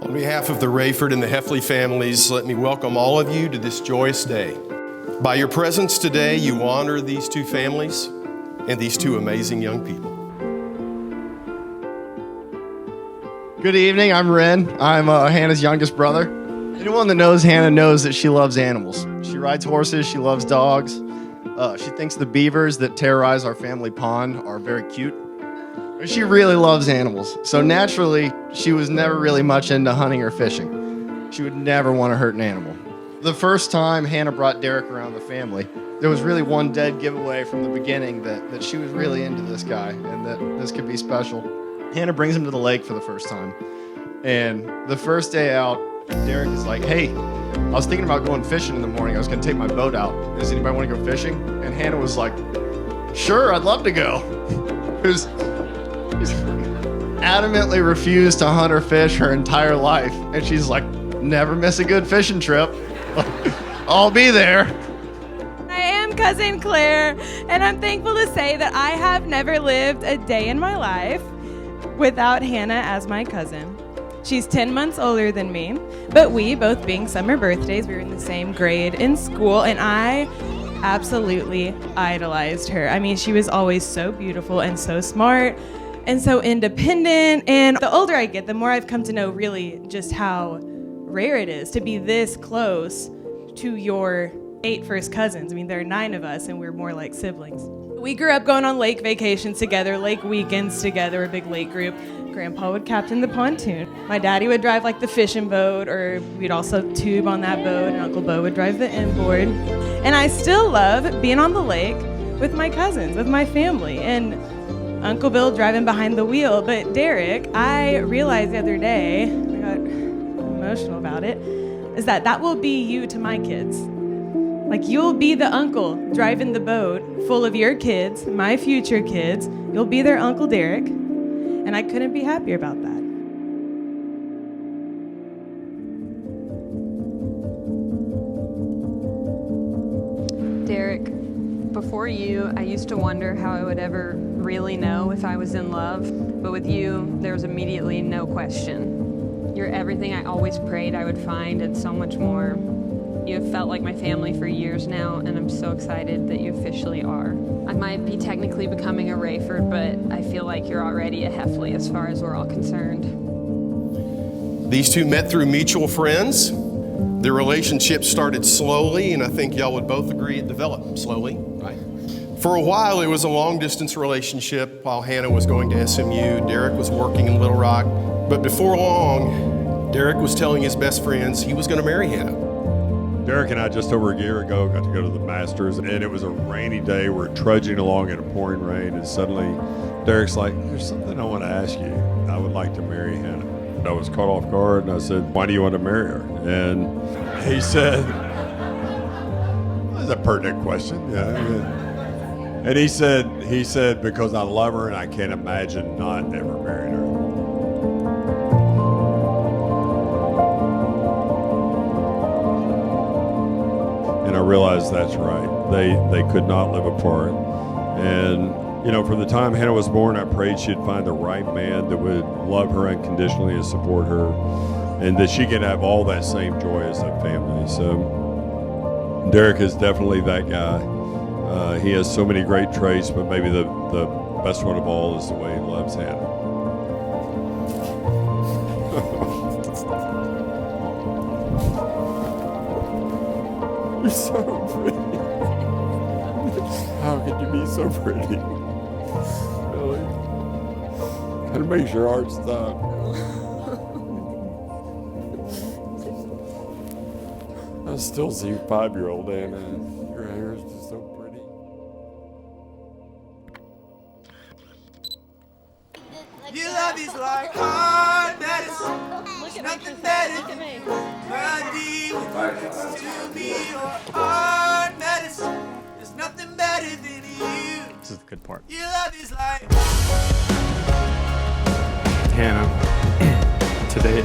On behalf of the Rayford and the Heffley families, let me welcome all of you to this joyous day. By your presence today, you honor these two families and these two amazing young people. Good evening, I'm Ren. I'm Hannah's youngest brother. Anyone that knows Hannah knows that she loves animals. She rides horses, she loves dogs. She thinks the beavers that terrorize our family pond are very cute. She really loves animals. So naturally, she was never really much into hunting or fishing. She would never want to hurt an animal. The first time Hannah brought Derek around the family, there was really one dead giveaway from the beginning that she was really into this guy and that this could be special. Hannah brings him to the lake for the first time. And the first day out, Derek is like, hey, I was thinking about going fishing in the morning. I was going to take my boat out. Does anybody want to go fishing? And Hannah was like, sure, I'd love to go. She's adamantly refused to hunt or fish her entire life. And she's like, never miss a good fishing trip. I'll be there. I am Cousin Claire, and I'm thankful to say that I have never lived a day in my life without Hannah as my cousin. She's 10 months older than me, but we, both being summer birthdays, we were in the same grade in school, and I absolutely idolized her. I mean, she was always so beautiful and so smart and so independent, and the older I get, the more I've come to know really just how rare it is to be this close to your 8 first cousins. I mean, there are 9 of us, and we're more like siblings. We grew up going on lake vacations together, lake weekends together, a big lake group. Grandpa would captain the pontoon. My daddy would drive like the fishing boat, or we'd also tube on that boat, and Uncle Bo would drive the inboard. And I still love being on the lake with my cousins, with my family, and Uncle Bill driving behind the wheel. But Derek, I realized the other day, I got emotional about it, is that will be you to my kids. Like, you'll be the uncle driving the boat full of your kids, my future kids. You'll be their Uncle Derek. And I couldn't be happier about that. Derek, before you, I used to wonder how I would ever really know if I was in love. But with you, there was immediately no question. You're everything I always prayed I would find and so much more. You have felt like my family for years now, and I'm so excited that you officially are. I might be technically becoming a Rayford, but I feel like you're already a Heffley as far as we're all concerned. These two met through mutual friends. Their relationship started slowly, and I think y'all would both agree it developed slowly. Right. For a while, it was a long-distance relationship while Hannah was going to SMU. Derek was working in Little Rock. But before long, Derek was telling his best friends he was going to marry Hannah. Derek and I just over a year ago got to go to the Masters, and it was a rainy day. We're trudging along in a pouring rain, and suddenly Derek's like, there's something I want to ask you. I would like to marry Hannah. I was caught off guard, and I said, why do you want to marry her? And he said, that's a pertinent question. Yeah. And he said, because I love her and I can't imagine not ever marrying her. And I realized that's right. They could not live apart. And, you know, from the time Hannah was born, I prayed she'd find the right man that would love her unconditionally and support her, and that she could have all that same joy as a family. So Derek is definitely that guy. He has so many great traits, but maybe the best one of all is the way he loves Hannah. You're so pretty. How could you be so pretty? Really? It makes your heart stop. I still see 5-year-old Anna. Your hair is just so pretty. Your love is like hard medicine. Nothing better than brandy next to me or hard medicine. There's nothing better than you. This is the good part. Your love is like Hannah, today,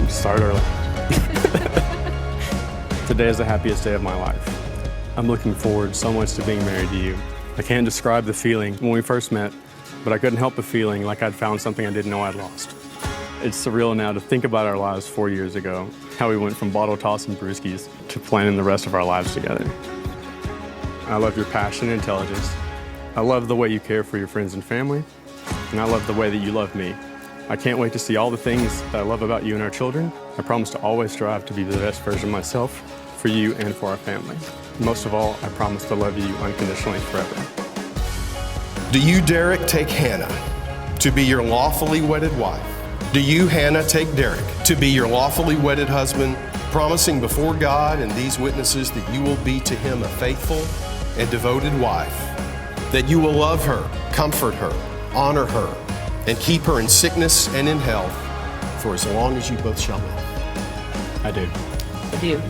you start early. Today is the happiest day of my life. I'm looking forward so much to being married to you. I can't describe the feeling when we first met, but I couldn't help the feeling like I'd found something I didn't know I'd lost. It's surreal now to think about our lives 4 years ago, how we went from bottle tossing brewskis to planning the rest of our lives together. I love your passion and intelligence. I love the way you care for your friends and family, and I love the way that you love me. I can't wait to see all the things that I love about you and our children. I promise to always strive to be the best version of myself for you and for our family. Most of all, I promise to love you unconditionally forever. Do you, Derek, take Hannah to be your lawfully wedded wife? Do you, Hannah, take Derek to be your lawfully wedded husband, promising before God and these witnesses that you will be to him a faithful and devoted wife, that you will love her, comfort her, honor her, and keep her in sickness and in health for as long as you both shall live? I do. I do.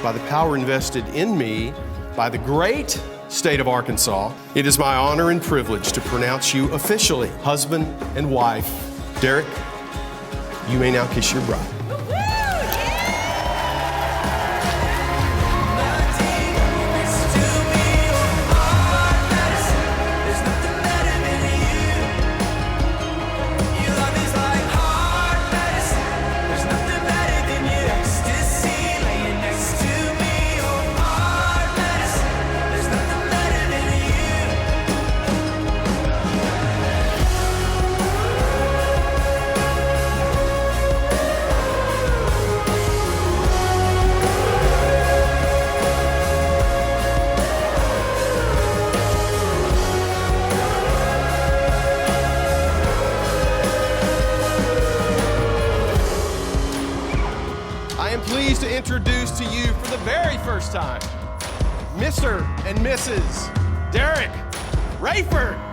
By the power invested in me by the great state of Arkansas, it is my honor and privilege to pronounce you officially husband and wife. Derek, you may now kiss your bride. I am pleased to introduce to you for the very first time, Mr. and Mrs. Derek Rayford.